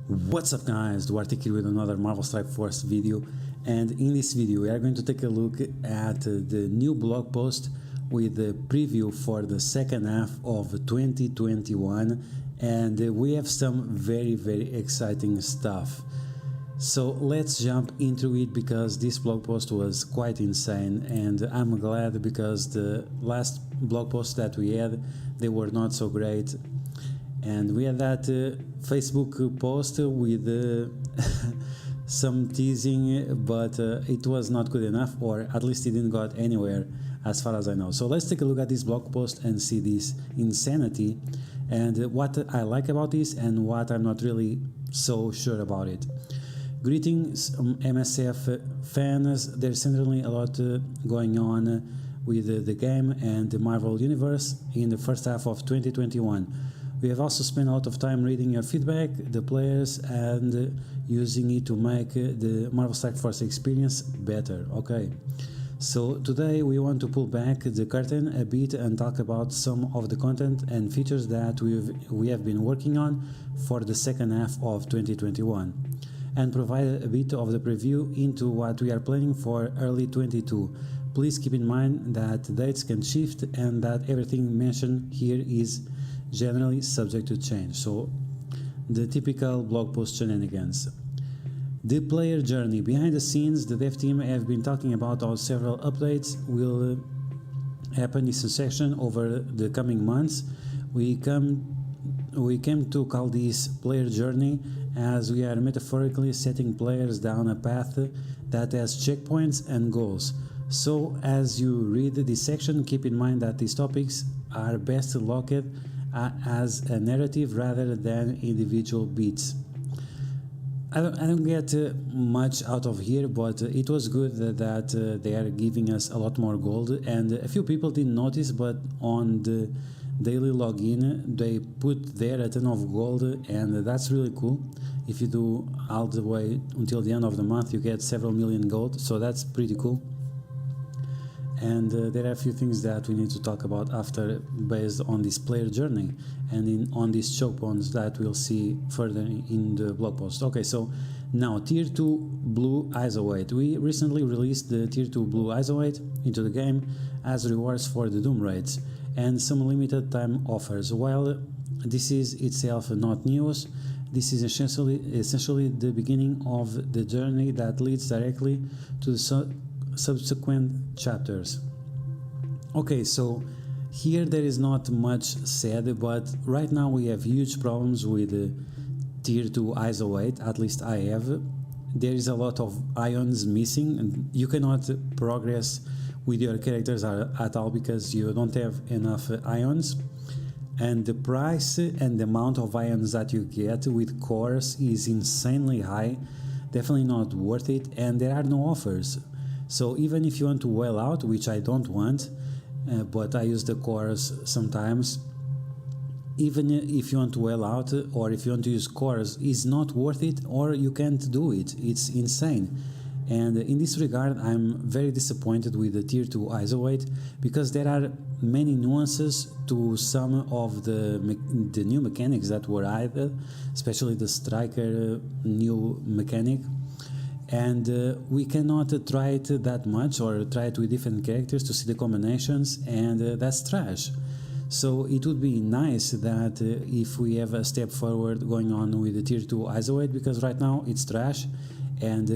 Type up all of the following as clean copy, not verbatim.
What's up guys, Duarte here with another Marvel Strike Force video, and in this video we are going to take a look at the new blog post with the preview for the second half of 2021, and we have some very exciting stuff. So let's jump into it because this blog post was quite insane, and I'm glad because the last blog post that we had, they were not so great. And we had that Facebook post with some teasing, but it was not good enough, or at least it didn't go anywhere as far as I know. So let's take a look at this blog post and see this insanity and what I like about this and what I'm not really so sure about it. Greetings MSF fans, there's certainly a lot going on with the game and the Marvel Universe in the first half of 2021. We have also spent a lot of time reading your feedback, the players, and using it to make the Marvel Strike Force experience better. Okay, so today we want to pull back the curtain a bit and talk about some of the content and features that we have been working on for the second half of 2021, and provide a bit of the preview into what we are planning for early 2022. Please keep in mind that dates can shift and that everything mentioned here is generally subject to change. So the typical blog post shenanigans. The player journey. Behind the scenes, the dev team have been talking about how several updates will happen in succession over the coming months. We came to call this player journey as we are metaphorically setting players down a path that has checkpoints and goals. So as you read this section, keep in mind that these topics are best looked at as a narrative rather than individual beats. I don't get much out of here, but it was good that they are giving us a lot more gold, and a few people didn't notice, but on the daily login they put there a ton of gold, and that's really cool. If you do all the way until the end of the month, you get several million gold, so that's pretty cool. And there are a few things that we need to talk about after based on this player journey and on these choke points that we'll see further in the blog post. Okay, so now Tier 2 Blue Isolate. We recently released the Tier 2 Blue Isolate into the game as rewards for the Doom raids and some limited time offers. While this is itself not news, this is essentially the beginning of the journey that leads directly to the subsequent chapters. Okay, so here there is not much said, but right now we have huge problems with Tier 2 Isolate, at least I have. There is a lot of ions missing, and you cannot progress with your characters at all because you don't have enough ions, and the price and the amount of ions that you get with cores is insanely high, definitely not worth it, and there are no offers. So even if you want to whale out, which I don't want, but I use the cores sometimes, even if you want to whale out or if you want to use cores, it's not worth it, or you can't do it. It's insane. And in this regard, I'm very disappointed with the Tier 2 Isolate because there are many nuances to some of the new mechanics that were added, especially the Striker new mechanic. And we cannot try it that much or try it with different characters to see the combinations, and that's trash. So it would be nice that if we have a step forward going on with the Tier 2 Isolate, because right now it's trash, and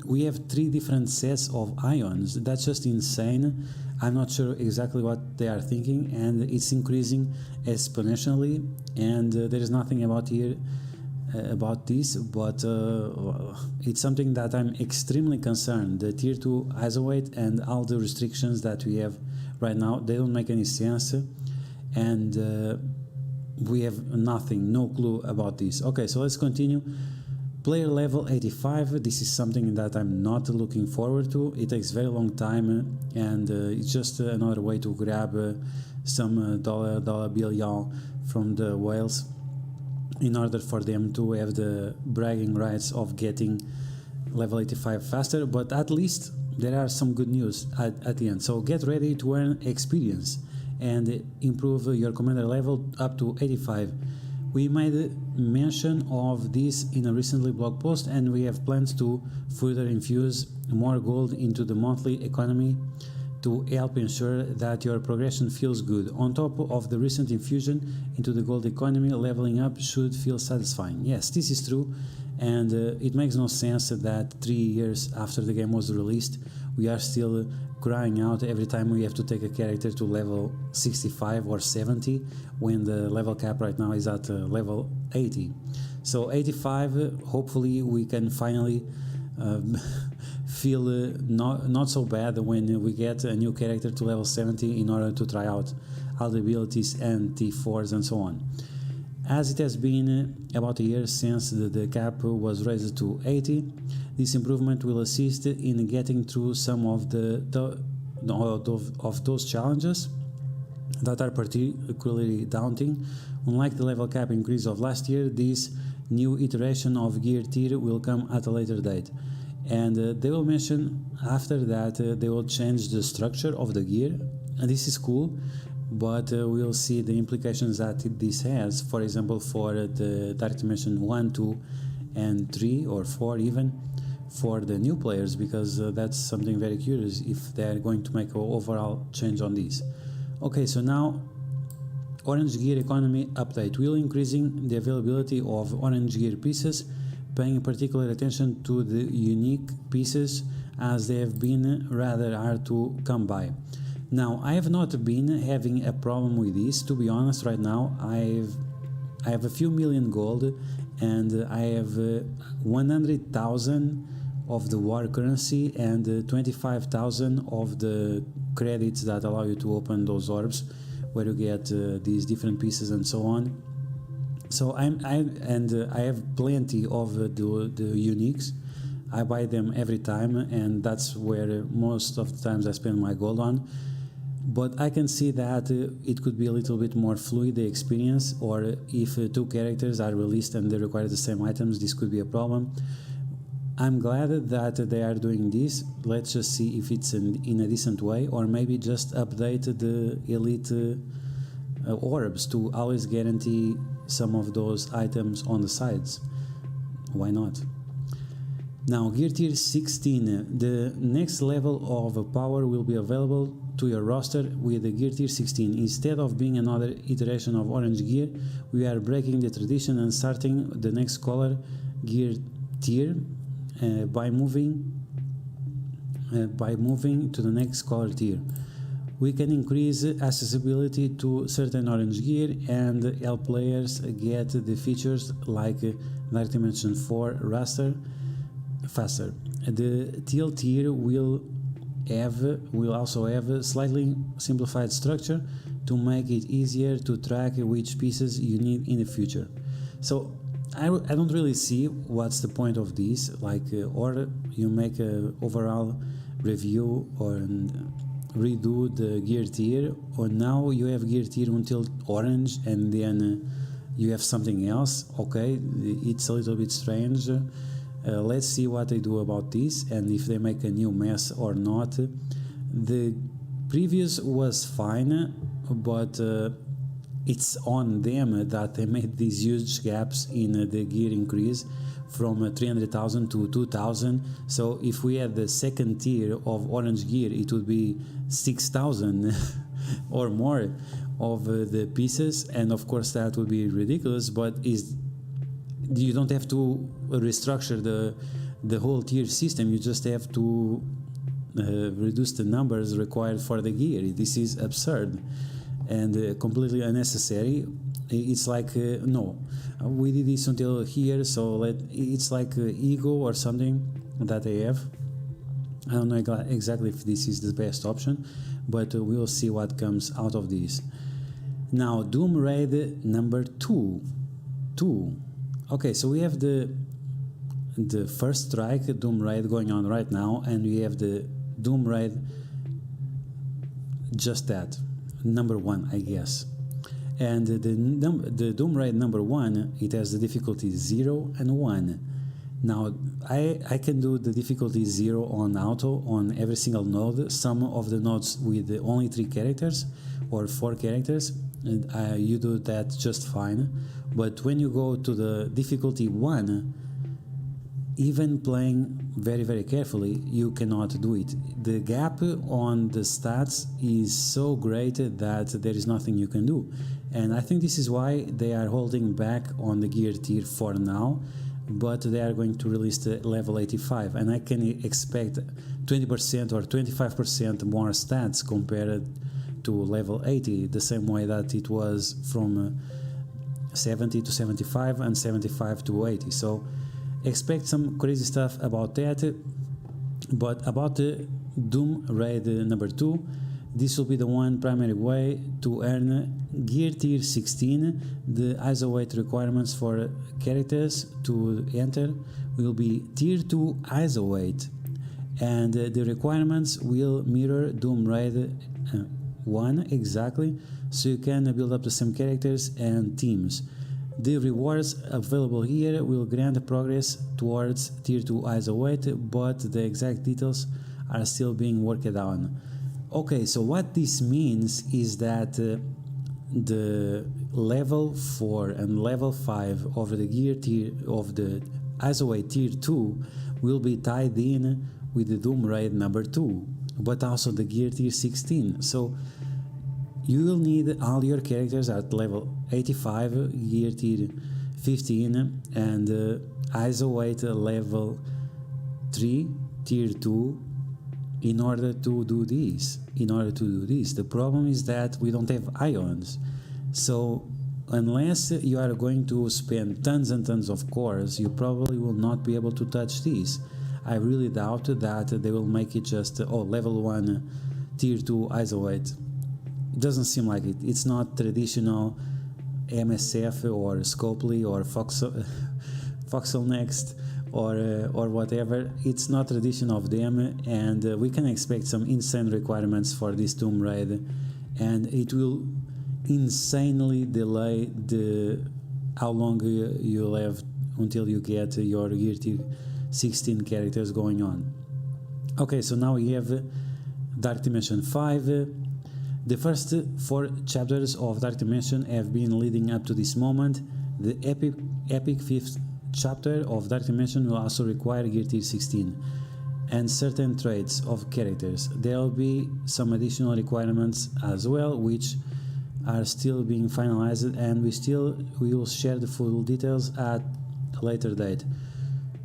we have 3 different sets of ions. That's just insane. I'm not sure exactly what they are thinking, and it's increasing exponentially, and there is nothing about this, but it's something that I'm extremely concerned. The Tier 2 Isolate and all the restrictions that we have right now, they don't make any sense, and we have no clue about this. Okay, so let's continue. Player level 85, this is something that I'm not looking forward to. It takes very long time, and it's just another way to grab some dollar bill from the whales, in order for them to have the bragging rights of getting level 85 faster. But at least there are some good news at the end. So get ready to earn experience and improve your commander level up to 85. We made mention of this in a recently blog post, and we have plans to further infuse more gold into the monthly economy to help ensure that your progression feels good. On top of the recent infusion into the gold economy, leveling up should feel satisfying. Yes, this is true, and it makes no sense that 3 years after the game was released, we are still crying out every time we have to take a character to level 65 or 70, when the level cap right now is at level 80. So 85, hopefully we can finally feel not so bad when we get a new character to level 70 in order to try out all the abilities and T4s and so on. As it has been about a year since the cap was raised to 80, this improvement will assist in getting through some of those challenges that are particularly daunting. Unlike the level cap increase of last year, this new iteration of gear tier will come at a later date. And they will mention after that they will change the structure of the gear, and this is cool, but we'll see the implications that this has, for example, for the Dark Dimension 1, 2 and 3 or 4 even, for the new players, because that's something very curious if they're going to make an overall change on this. Okay, so now Orange Gear Economy update will increasing the availability of Orange Gear pieces, paying particular attention to the unique pieces as they have been rather hard to come by. Now, I have not been having a problem with this, to be honest. Right now I have a few million gold, and I have 100,000 of the war currency and 25,000 of the credits that allow you to open those orbs where you get these different pieces and so on. So I have plenty of the uniques. I buy them every time, and that's where most of the times I spend my gold on. But I can see that it could be a little bit more fluid, the experience, or if two characters are released and they require the same items, this could be a problem. I'm glad that they are doing this. Let's just see if it's in a decent way, or maybe just update the elite orbs to always guarantee some of those items on the sides. Why not? Now, Gear Tier 16, the next level of power will be available to your roster with the Gear Tier 16. Instead of being another iteration of Orange Gear, we are breaking the tradition and starting the next color Gear Tier by moving to the next color tier. We can increase accessibility to certain Orange Gear and help players get the features like Dark Dimension 4 raster faster. The Teal tier will also have a slightly simplified structure to make it easier to track which pieces you need in the future. So I don't really see what's the point of this, or you make an overall review or redo the gear tier, or now you have gear tier until orange and then you have something else. Okay, it's a little bit strange. Let's see what they do about this and if they make a new mess or not. The previous was fine, but it's on them that they made these huge gaps in the gear increase from 300,000 to 2,000. So if we had the second tier of orange gear, it would be 6,000 or more of the pieces, and of course that would be ridiculous, but you don't have to restructure the whole tier system. You just have to reduce the numbers required for the gear. This is absurd and completely unnecessary. It's like no, we did this until here, so it's like ego or something that they have. I don't know exactly if this is the best option, but we'll see what comes out of this. Now, Doom Raid number 2. Okay, so we have the first strike Doom Raid going on right now, and we have the Doom Raid, just that, number 1, I guess. And the Doom Raid number 1, it has the difficulty 0 and 1. Now, I can do the difficulty 0 on auto on every single node. Some of the nodes with only 3 characters or 4 characters, and you do that just fine. But when you go to the difficulty 1, even playing very carefully, you cannot do it. The gap on the stats is so great that there is nothing you can do, and I think this is why they are holding back on the gear tier for now, but they are going to release the level 85, and I can expect 20% or 25% more stats compared to level 80, the same way that it was from 70 to 75 and 75 to 80. So expect some crazy stuff about that. But about the Doom Raid number 2, this will be the one primary way to earn gear tier 16. The ISO weight requirements for characters to enter will be tier 2 ISO weight, and the requirements will mirror Doom Raid 1 exactly, so you can build up the same characters and teams. The rewards available here will grant progress towards tier 2 ISO weight, but the exact details are still being worked on. Okay, so what this means is that the level 4 and level 5 of the gear tier of the ISO weight tier 2 will be tied in with the Doom Raid number 2, but also the gear tier 16. So you will need all your characters at level 85, gear tier 15, and ISO weight level 3, tier 2, in order to do this. The problem is that we don't have ions. So unless you are going to spend tons and tons of cores, you probably will not be able to touch this. I really doubt that they will make it just level 1 tier 2 ISO weight. It doesn't seem like it. It's not traditional MSF or Scopely or Foxel Next or whatever. It's not tradition of them, and we can expect some insane requirements for this Doom Raid, and it will insanely delay how long you'll have until you get your Gear Tier 16 characters going on. Okay, so now we have Dark Dimension 5. The first 4 chapters of Dark Dimension have been leading up to this moment. The epic 5th chapter of Dark Dimension will also require Gear Tier 16 and certain traits of characters. There will be some additional requirements as well, which are still being finalized, and we will share the full details at a later date.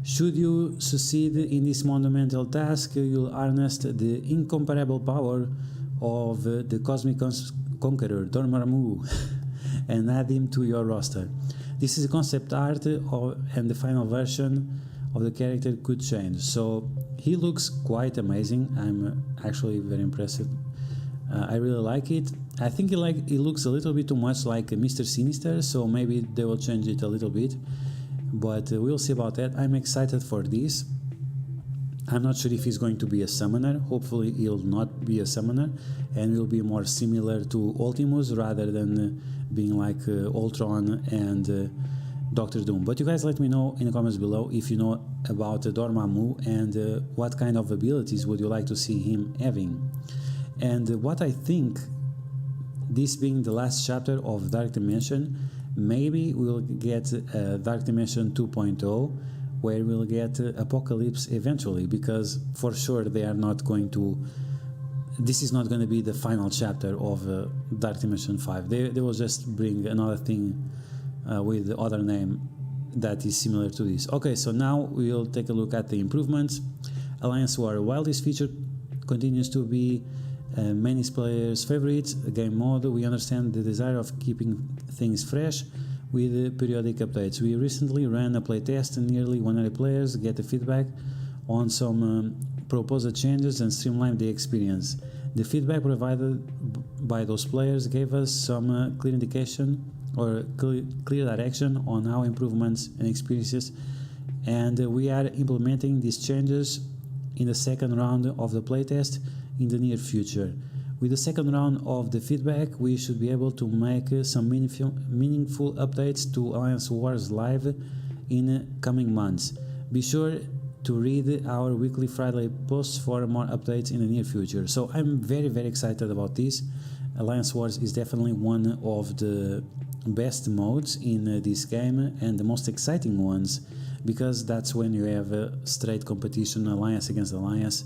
Should you succeed in this monumental task, you'll harness the incomparable power of the Cosmic Conqueror Dormammu and add him to your roster. This is a concept art and the final version of the character could change. So he looks quite amazing. I'm actually very impressed. I really like it. I think it looks a little bit too much like Mr. Sinister, so maybe they will change it a little bit, but we'll see about that. I'm excited for this. I'm not sure if he's going to be a summoner. Hopefully he'll not be a summoner and will be more similar to Ultimus rather than being like Ultron and Doctor Doom. But you guys let me know in the comments below if you know about Dormammu and what kind of abilities would you like to see him having. And what I think, this being the last chapter of Dark Dimension, maybe we'll get Dark Dimension 2.0, where we'll get Apocalypse eventually, because for sure they are not going to, this is not going to be the final chapter of Dark Dimension 5. They will just bring another thing with the other name that is similar to this. Okay, so now we'll take a look at the improvements. Alliance War, while this feature continues to be many players' favorite game mode, we understand the desire of keeping things fresh with periodic updates. We recently ran a playtest and nearly 100 players get the feedback on some proposed changes and streamlined the experience. The feedback provided by those players gave us some clear indication or clear direction on how improvements and experiences, and we are implementing these changes in the second round of the playtest in the near future. With the second round of the feedback, we should be able to make some meaningful updates to Alliance Wars Live in coming months. Be sure to read our weekly Friday posts for more updates in the near future. So I'm very excited about this. Alliance Wars is definitely one of the best modes in this game and the most exciting ones, because that's when you have a straight competition, alliance against alliance.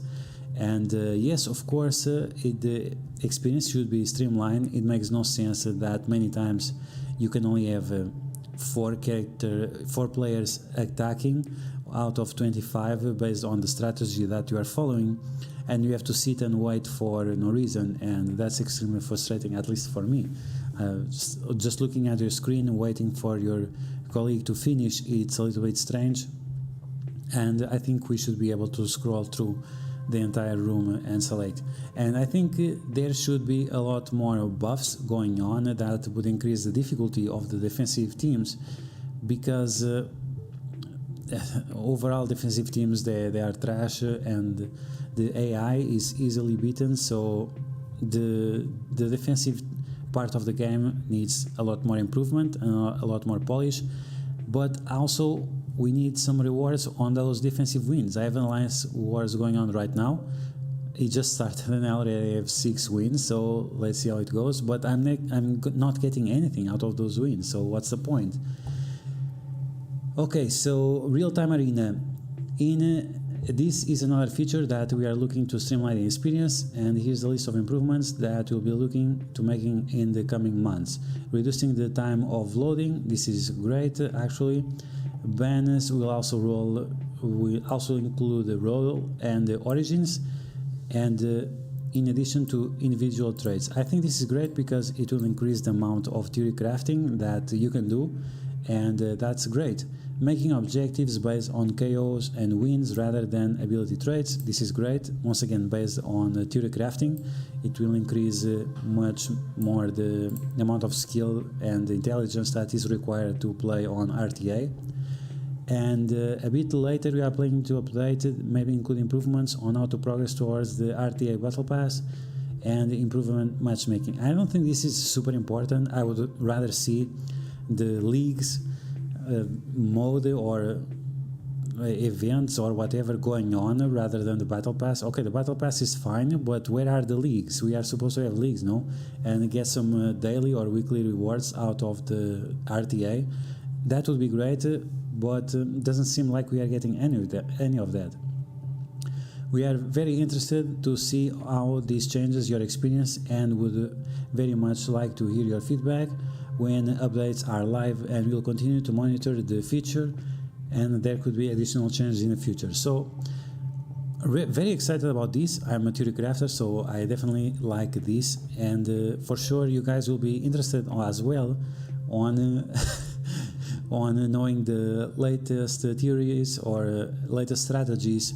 And yes, of course, the experience should be streamlined. It makes no sense that many times you can only have four players attacking out of 25 based on the strategy that you are following, and you have to sit and wait for no reason, and that's extremely frustrating, at least for me. Just looking at your screen, waiting for your colleague to finish, it's a little bit strange, and I think we should be able to scroll through the entire room and select. And I think there should be a lot more buffs going on that would increase the difficulty of the defensive teams, because overall defensive teams, they are trash, and the AI is easily beaten, so the defensive part of the game needs a lot more improvement and a lot more polish. But also we need some rewards on those defensive wins. I have an Alliance Wars going on right now. It just started and I already have 6 wins, so let's see how it goes. But I'm not getting anything out of those wins, so what's the point? Okay, so RealTime Arena. This is another feature that we are looking to streamline the experience, and here's a list of improvements that we'll be looking to making in the coming months. Reducing the time of loading, this is great actually. Banners will also include the role and the origins, and in addition to individual traits. I think this is great because it will increase the amount of theory crafting that you can do, and that's great. Making objectives based on KOs and wins rather than ability traits, this is great. Once again, based on theory crafting, it will increase much more the amount of skill and intelligence that is required to play on RTA. And a bit later we are planning to update it, maybe include improvements on how to progress towards the RTA Battle Pass and improvement matchmaking. I don't think this is super important. I would rather see the leagues mode or events or whatever going on rather than the battle pass. Okay, the battle pass is fine, but where are the leagues? We are supposed to have leagues, no? And get some daily or weekly rewards out of the RTA. That would be great, but doesn't seem like we are getting any of that. We are very interested to see how this changes your experience, and would very much like to hear your feedback when updates are live, and we'll continue to monitor the feature, and there could be additional changes in the future. So very excited about this. I'm a theory crafter, so I definitely like this, and for sure you guys will be interested as well on on knowing the latest theories or latest strategies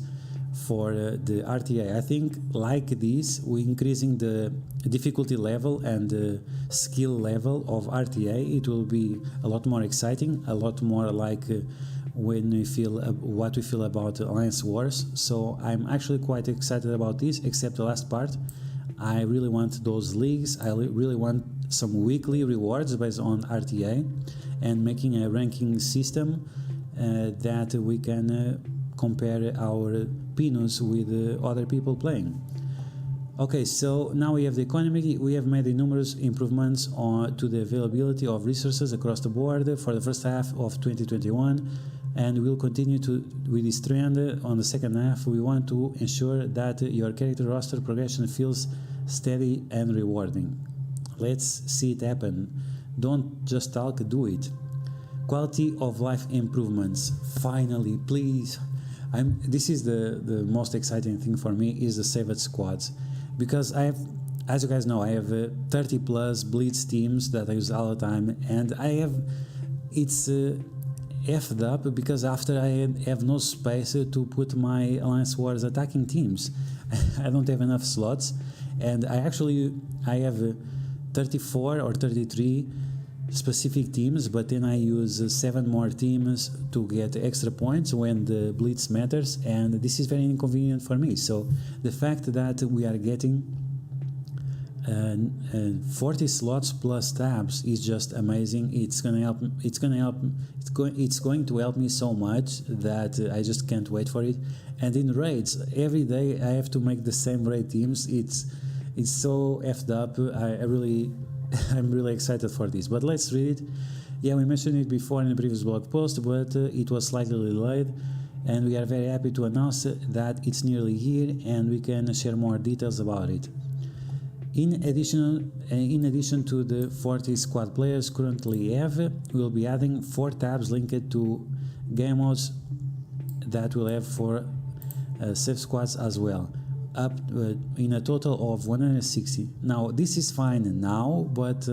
for the RTA. I think like this, we're increasing the difficulty level and the skill level of RTA. It will be a lot more exciting, a lot more like when we feel what we feel about Alliance Wars. So I'm actually quite excited about this, except the last part. I really want those leagues. I really want some weekly rewards based on RTA, and making a ranking system that we can compare our Pinus with other people playing. Okay, so now we have the economy. We have made numerous improvements to the availability of resources across the board for the first half of 2021, and we'll continue with this trend on the second half. We want to ensure that your character roster progression feels steady and rewarding. Let's see it happen. Don't just talk, do it. Quality of life improvements. Finally, please. This is the most exciting thing for me, is the saved squads, because I have, as you guys know, I have 30 plus blitz teams that I use all the time, and it's effed up because after I have no space to put my Alliance Wars attacking teams. I don't have enough slots, and I have 34 or 33 specific teams, but then I use 7 more teams to get extra points when the blitz matters, and this is very inconvenient for me. So the fact that we are getting 40 slots plus tabs is just amazing. It's going to help me so much that I just can't wait for it. And in raids, every day I have to make the same raid teams. It's so effed up. I'm really excited for this. But let's read it. Yeah, we mentioned it before in the previous blog post, but it was slightly delayed, and we are very happy to announce that it's nearly here and we can share more details about it. In addition to the 40 squad players currently have, we'll be adding 4 tabs linked to game modes that we'll have for save squads as well, up in a total of 160. Now this is fine now, but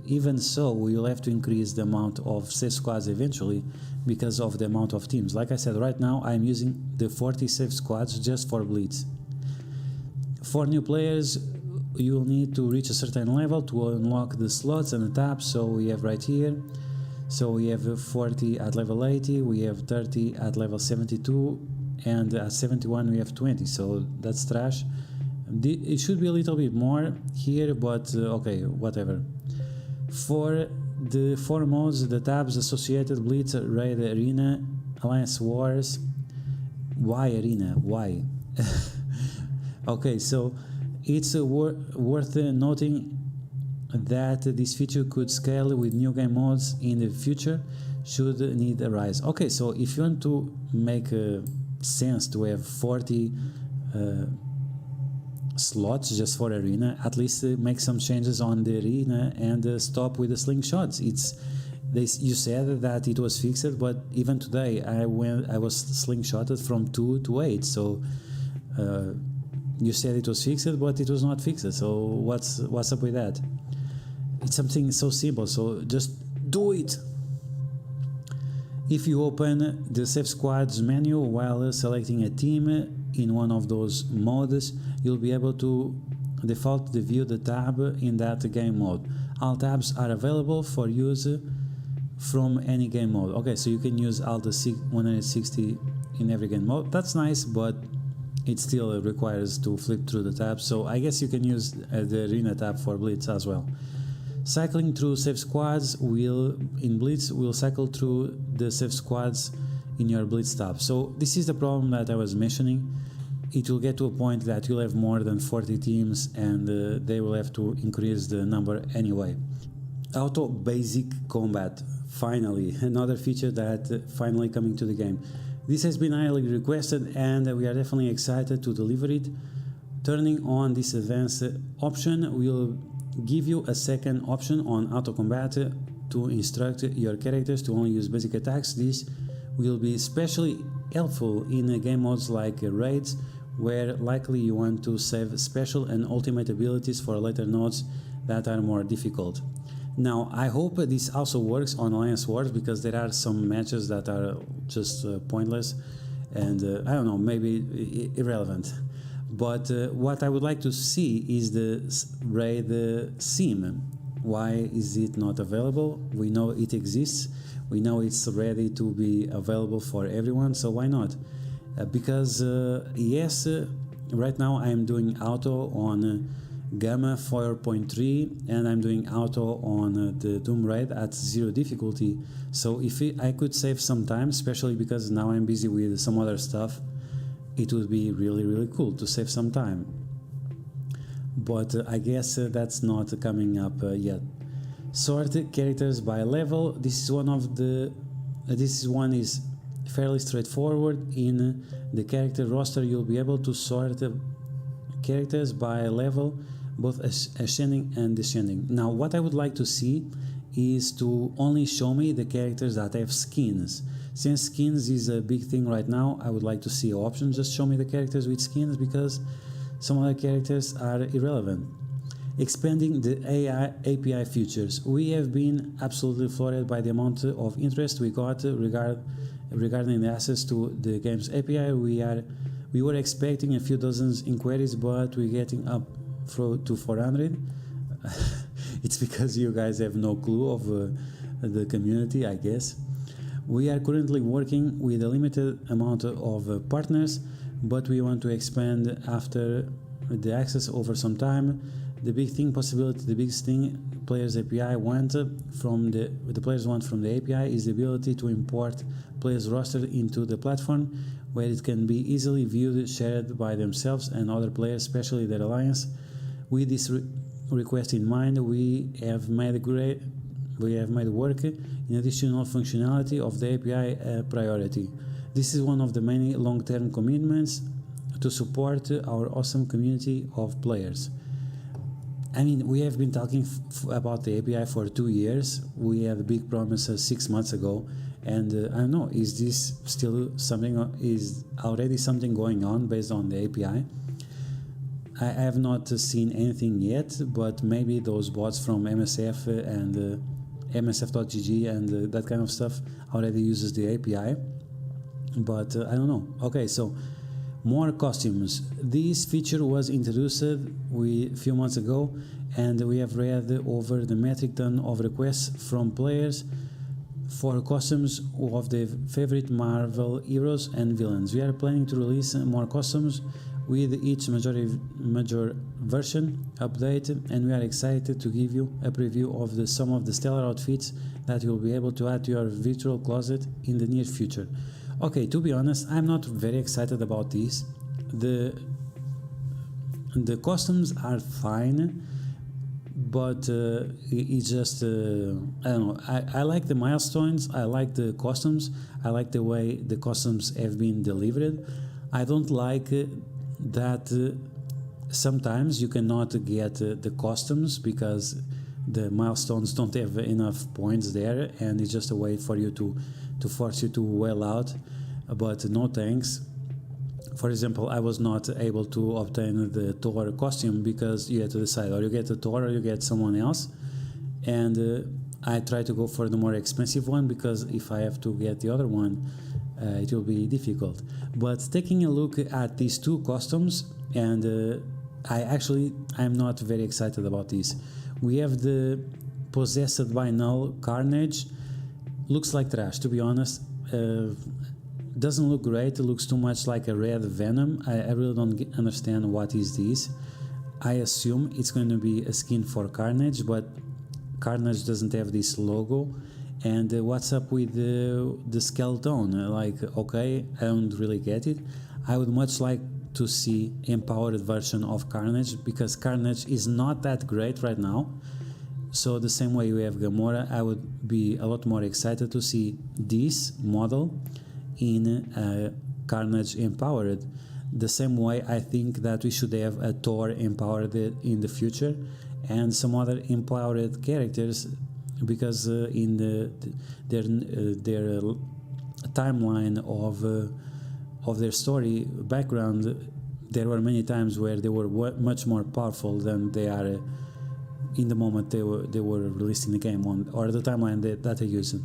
even so we will have to increase the amount of save squads eventually because of the amount of teams. Like I said, right now I'm using the 40 save squads just for Blitz. For new players, you will need to reach a certain level to unlock the slots and the tabs. So we have right here, so we have 40 at level 80, we have 30 at level 72, and at 71 we have 20, so that's trash. It should be a little bit more here, but okay, whatever. For the 4 modes, the tabs associated: Blitz, Raid Arena, Alliance Wars. Why Arena? Why? Okay, so it's worth noting that this feature could scale with new game modes in the future should need arise. Okay, so if you want to make sense to have 40 slots just for Arena, at least make some changes on the Arena and stop with the slingshots. You said that it was fixed, but even today I was slingshotted from 2 to 8, so you said it was fixed, but it was not fixed. So what's up with that? It's something so simple, so just do it. If you open the Save Squads menu while selecting a team in one of those modes, you'll be able to default to view the tab in that game mode. All tabs are available for use from any game mode. Okay, so you can use Alt 160 in every game mode. That's nice, but it still requires to flip through the tabs, so I guess you can use the Arena tab for Blitz as well. Cycling through save squads in Blitz will cycle through the save squads in your Blitz tab. So this is the problem that I was mentioning. It will get to a point that you'll have more than 40 teams and they will have to increase the number anyway. Auto Basic Combat, finally, another feature that finally coming to the game. This has been highly requested and we are definitely excited to deliver it. Turning on this advanced option will give you a second option on auto combat to instruct your characters to only use basic attacks. This will be especially helpful in game modes like raids, where likely you want to save special and ultimate abilities for later nodes that are more difficult. Now, I hope this also works on Alliance Wars, because there are some matches that are just pointless and I don't know, maybe irrelevant. But what I would like to see is the raid sim. Why is it not available? We know it exists. We know it's ready to be available for everyone, so why not? Because yes, right now I'm doing auto on Gamma 4.3 and I'm doing auto on the Doom raid at 0 difficulty. So if I could save some time, especially because now I'm busy with some other stuff, it would be really cool to save some time. But I guess that's not coming up yet. Sort characters by level. This one is fairly straightforward. In the character roster, you'll be able to sort characters by level, both ascending and descending. Now, what I would like to see is to only show me the characters that have skins. Since skins is a big thing right now, I would like to see options. Just show me the characters with skins, because some other characters are irrelevant. Expanding the AI API features. We have been absolutely floored by the amount of interest we got regarding the access to the game's API. We were expecting a few dozen inquiries, but we're getting up to 400. It's because you guys have no clue of the community, I guess. We are currently working with a limited amount of partners, but we want to expand after the access over some time. The biggest thing players API want from the players want from the API is the ability to import players roster into the platform, where it can be easily viewed, shared by themselves and other players, especially their alliance. With this request in mind, we have made work in additional functionality of the API a priority. This is one of the many long-term commitments to support our awesome community of players. I mean, we have been talking about the API for 2 years. We had big promises 6 months ago, and I don't know, is this still something, is already something going on based on the API? I have not seen anything yet, but maybe those bots from MSF and MSF.gg and that kind of stuff already uses the API, but I don't know. Okay, so more costumes. This feature was introduced a few months ago, and we have read over the metric ton of requests from players for costumes of their favorite Marvel heroes and villains. We are planning to release more costumes with each major version update, and we are excited to give you a preview of some of the stellar outfits that you'll be able to add to your virtual closet in the near future. Okay, to be honest, I'm not very excited about this. The costumes are fine, but it's just, I don't know, I like the milestones, I like the costumes, I like the way the costumes have been delivered. I don't like that sometimes you cannot get the costumes because the milestones don't have enough points there, and it's just a way for you to force you to whale out, but no thanks. For example, I was not able to obtain the Thor costume because you had to decide, or you get the Thor or you get someone else, and I tried to go for the more expensive one because if I have to get the other one, it will be difficult. But taking a look at these two costumes, and I'm not very excited about this. We have the Possessed by Null Carnage. Looks like trash, to be honest. Doesn't look great. It looks too much like a red Venom. I really don't understand what is this. I assume it's going to be a skin for Carnage, but Carnage doesn't have this logo. And what's up with the skeleton? Like, okay, I don't really get it. I would much like to see empowered version of Carnage, because Carnage is not that great right now. So the same way we have Gamora, I would be a lot more excited to see this model in Carnage empowered. The same way I think that we should have a Thor empowered in the future, and some other empowered characters, because in their timeline of their story background, there were many times where they were much more powerful than they are in the moment they were released in the game or the timeline that they use.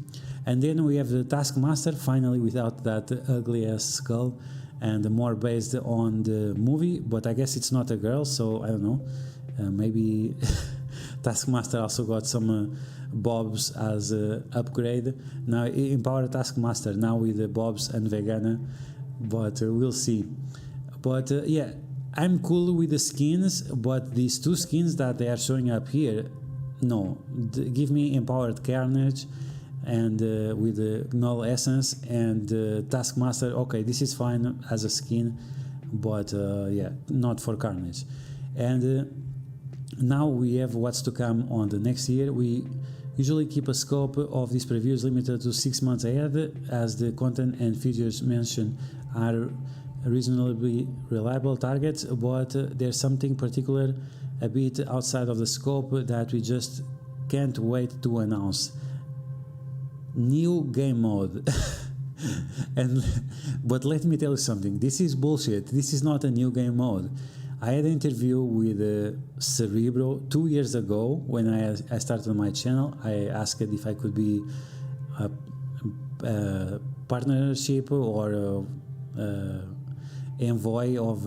And then we have the Taskmaster, finally, without that ugly ass skull, and more based on the movie, but I guess it's not a girl, so I don't know. Maybe Taskmaster also got some bobs as upgrade. Now empowered Taskmaster now with the bobs and Vegana, but we'll see. But yeah, I'm cool with the skins, but these two skins that they are showing up here, no. Give me empowered Carnage and with the Null Essence and Taskmaster. Okay, this is fine as a skin, but yeah, not for Carnage. And now we have what's to come on the next year. We usually keep a scope of these previews limited to 6 months ahead, as the content and features mentioned are reasonably reliable targets, but there's something particular a bit outside of the scope that we just can't wait to announce. New game mode. But let me tell you something, this is bullshit. This is not a new game mode. I had an interview with Cerebro 2 years ago when I started my channel. I asked if I could be a partnership or envoy of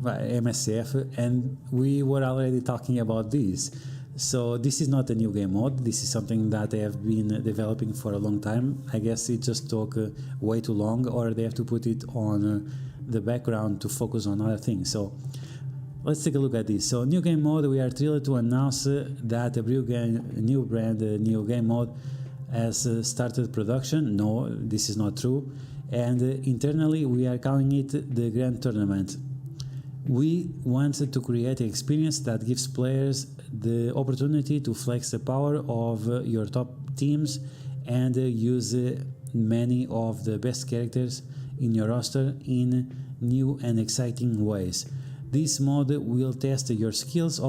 MSF, and we were already talking about this. So this is not a new game mode. This is something that they have been developing for a long time. I guess it just took way too long, or they have to put it on the background to focus on other things. So let's take a look at this. So new game mode, we are thrilled to announce that a new brand, new game mode has started production. No, this is not true. And internally we are calling it the Grand Tournament. We wanted to create an experience that gives players the opportunity to flex the power of your top teams and use many of the best characters in your roster in new and exciting ways. This mode will test your skills,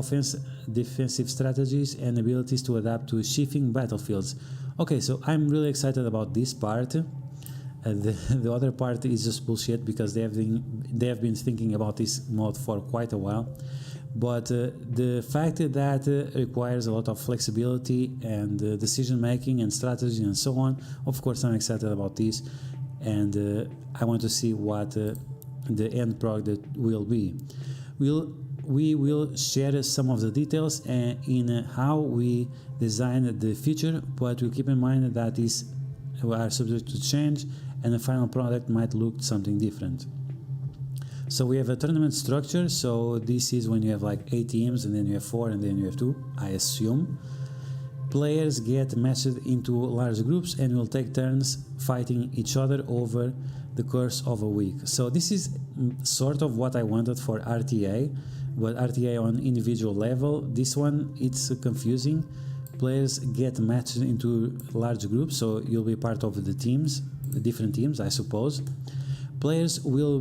defensive strategies, and abilities to adapt to shifting battlefields. Okay, so I'm really excited about this part. The other part is just bullshit because they have been thinking about this mode for quite a while. But the fact that requires a lot of flexibility and decision making and strategy and so on, of course I'm excited about this, and I want to see what the end product will be. We will share some of the details in how we design the future, but we'll keep in mind that these are subject to change and the final product might look something different. So we have a tournament structure, so this is when you have like 8 teams and then you have 4 and then you have 2, I assume. Players get matched into large groups and will take turns fighting each other over the course of a week. So this is sort of what I wanted for RTA, but RTA on individual level. This one, it's confusing. Players get matched into large groups, so you'll be part of the teams, the different teams, I suppose. Players will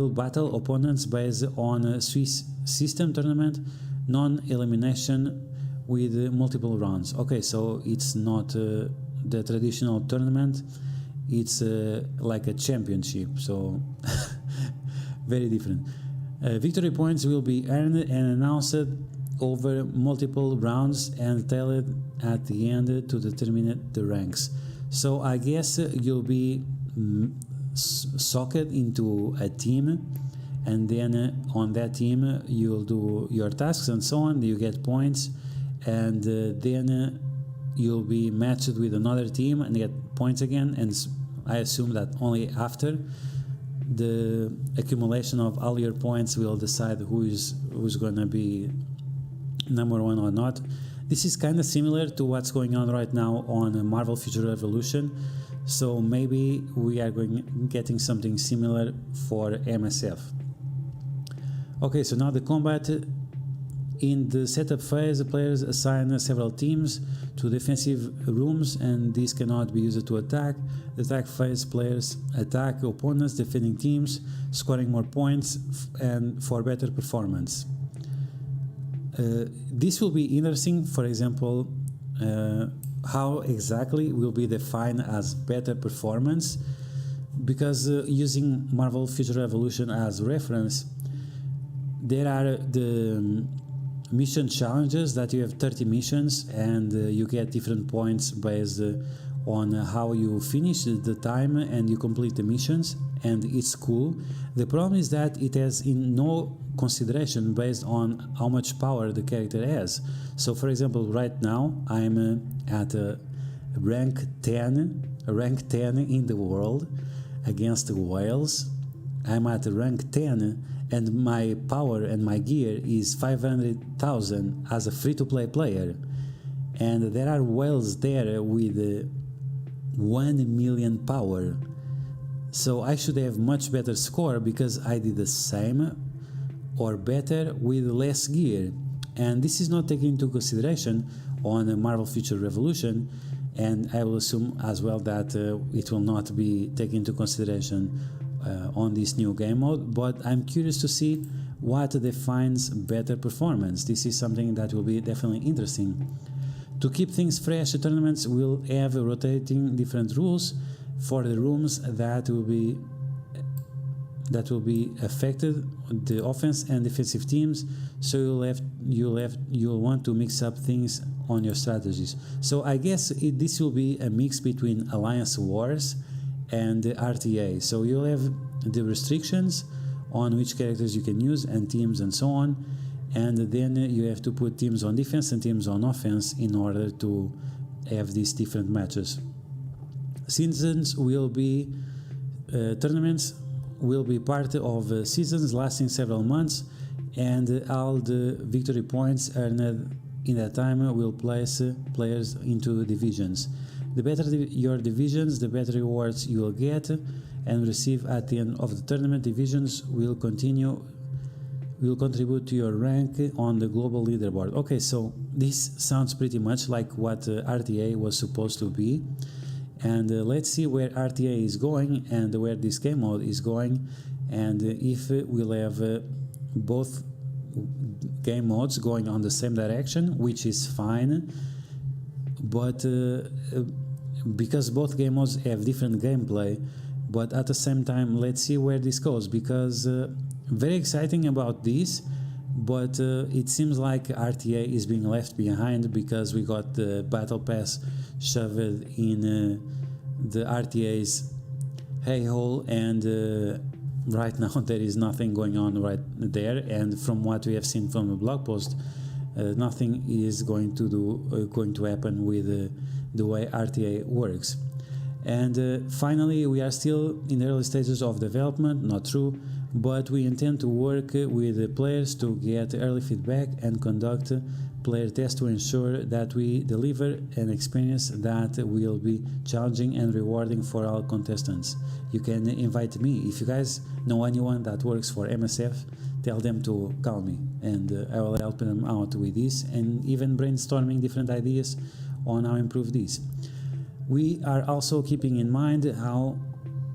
battle opponents based on a Swiss system tournament, non-elimination with multiple rounds. Okay, so it's not the traditional tournament, it's like a championship, so very different. Victory points will be earned and announced over multiple rounds and tallied at the end to determine the ranks. So I guess you'll be socked into a team, and then on that team you'll do your tasks and so on, you get points, and then you'll be matched with another team and get points again, and I assume that only after the accumulation of all your points will decide who's gonna be number 1 or not. This is kind of similar to what's going on right now on Marvel Future Revolution, so maybe we are getting something similar for MSF. Okay, so now the combat. In the setup phase, the players assign several teams to defensive rooms, and these cannot be used to attack. The attack phase, players attack opponents, defending teams, scoring more points and for better performance. This will be interesting. For example, how exactly will be defined as better performance, because using Marvel Future Revolution as reference, there are the mission challenges that you have 30 missions, and you get different points based on how you finish the time and you complete the missions, and it's cool. The problem is that it has in no consideration based on how much power the character has. So for example, right now I'm at rank 10 in the world against Wales. I'm at rank 10 and my power and my gear is 500,000 as a free-to-play player, and there are whales there with 1 million power, so I should have much better score because I did the same or better with less gear, and this is not taken into consideration on Marvel Future Revolution, and I will assume as well that it will not be taken into consideration on this new game mode, but I'm curious to see what defines better performance. This is something that will be definitely interesting. To keep things fresh, the tournaments will have rotating different rules for the rooms that will be affected, the offense and defensive teams, so you'll want to mix up things on your strategies. So I guess this will be a mix between Alliance Wars and the RTA. So you'll have the restrictions on which characters you can use and teams and so on, and then you have to put teams on defense and teams on offense in order to have these different matches. Seasons will be tournaments will be part of seasons lasting several months, and all the victory points earned in that time will place players into divisions. The better your divisions, the better rewards you will get and receive at the end of the tournament. Divisions will continue will contribute to your rank on the global leaderboard. Okay, so this sounds pretty much like what RTA was supposed to be. And let's see where RTA is going and where this game mode is going, and if we'll have both game modes going on the same direction, which is fine. But because both game modes have different gameplay, but at the same time, let's see where this goes, because very exciting about this, but it seems like RTA is being left behind because we got the battle pass shoved in the RTA's hey-hole, and right now there is nothing going on right there, and from what we have seen from the blog post, nothing is going to happen with the way RTA works. And finally, we are still in the early stages of development, not true, but we intend to work with the players to get early feedback and conduct player tests to ensure that we deliver an experience that will be challenging and rewarding for all contestants. You can invite me. If you guys know anyone that works for MSF, tell them to call me, and I will help them out with this, and even brainstorming different ideas on how to improve this. We are also keeping in mind how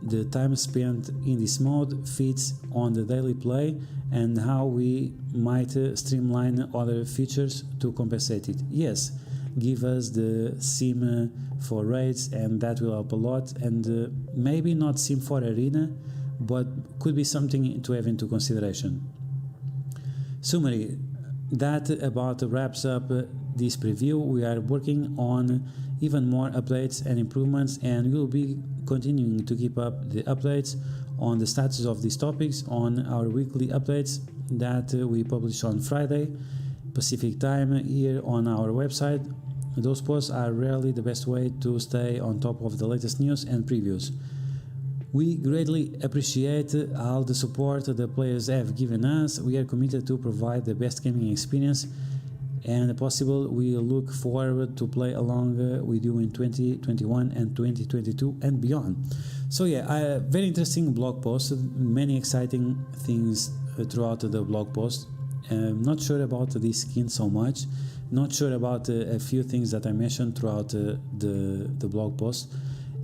the time spent in this mode fits on the daily play, and how we might streamline other features to compensate it. Yes, give us the sim for raids, and that will help a lot, and maybe not sim for arena, but could be something to have into consideration. Summary, that about wraps up this preview. We are working on even more updates and improvements, and we'll be continuing to keep up the updates on the status of these topics on our weekly updates that we publish on Friday Pacific time here on our website. Those posts are rarely the best way to stay on top of the latest news and previews. We greatly appreciate all the support the players have given us. We are committed to provide the best gaming experience, and possible we look forward to play along with you in 2021 and 2022 and beyond. So yeah, very interesting blog post, many exciting things throughout the blog post. Not sure about this skin so much, not sure about a few things that I mentioned throughout the blog post,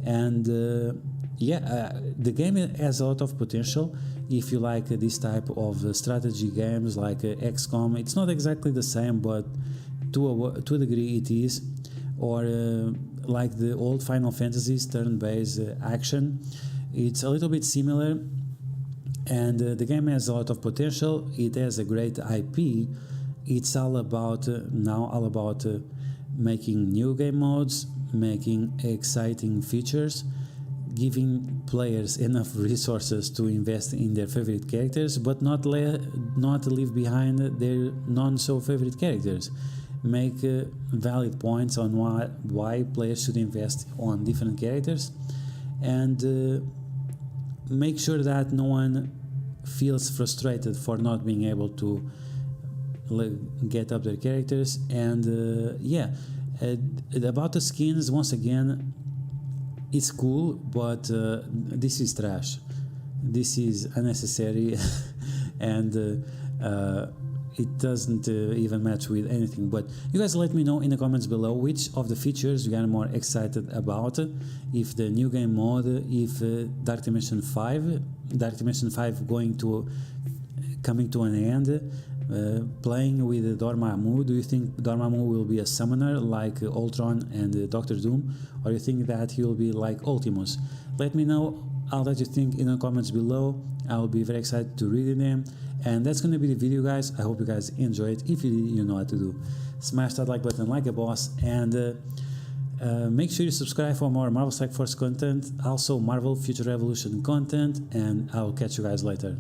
and the game has a lot of potential. If you like this type of strategy games like XCOM, it's not exactly the same, but to a degree it is, or like the old Final Fantasies turn-based action, it's a little bit similar, and the game has a lot of potential. It has a great IP. It's all about making new game modes, making exciting features, giving players enough resources to invest in their favorite characters, but not leave behind their non-so-favorite characters. Make valid points on why players should invest on different characters, and make sure that no one feels frustrated for not being able to get up their characters. And about the skins, once again, it's cool, but this is trash. This is unnecessary, and it doesn't even match with anything. But you guys let me know in the comments below which of the features you are more excited about. If the new game mode, if Dark Dimension 5 coming to an end, playing with Dormammu. Do you think Dormammu will be a summoner like Ultron and Doctor Doom, or you think that he will be like Ultimus? Let me know all that you think in the comments below. I'll be very excited to read them. And that's going to be the video, guys. I hope you guys enjoy it. If you did, you know what to do. Smash that like button like a boss, and make sure you subscribe for more Marvel Strike Force content, also Marvel Future Revolution content, and I'll catch you guys later.